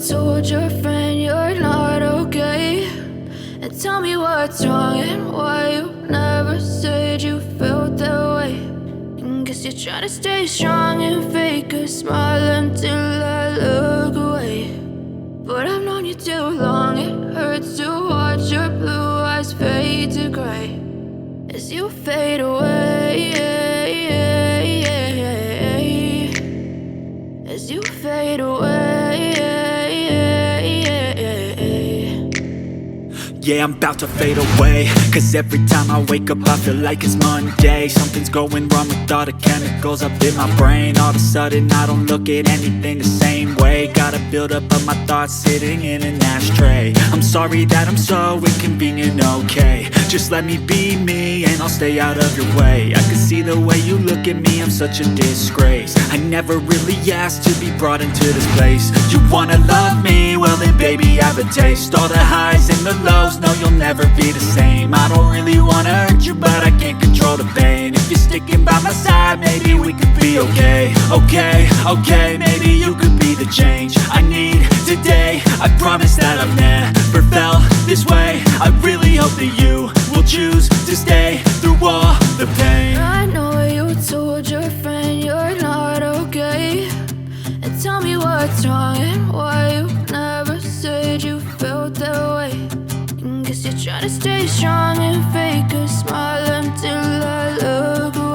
told your friend you're not okay, and tell me what's wrong and why you never said you felt that way. And guess you're trying to stay strong and fake a smile until I look away. But I've known you too long, it hurts to watch your blue eyes fade to gray as you fade away, as you fade away. Yeah, I'm about to fade away, cause every time I wake up I feel like it's Monday. Something's going wrong with all the chemicals up in my brain. All of a sudden I don't look at anything the same way. Gotta build up of my thoughts sitting in an ashtray. I'm sorry that I'm so inconvenient, okay. Just let me be me and I'll stay out of your way. I can see the way you look at me, I'm such a disgrace. I never really asked to be brought into this place. You wanna love me? Well then baby I have a taste. All the highs and the lows, no you'll never be the same. I don't really wanna hurt you but I can't control the pain. If you're sticking by my side maybe we could be okay. Okay, maybe you could be the change I need today. I promise that I've never felt this way. I really hope that you will choose to stay through all the pain. I know you told your friend you're not okay, and tell me what's wrong and why you never said you felt that way. And guess you're trying to stay strong and fake a smile until I look away.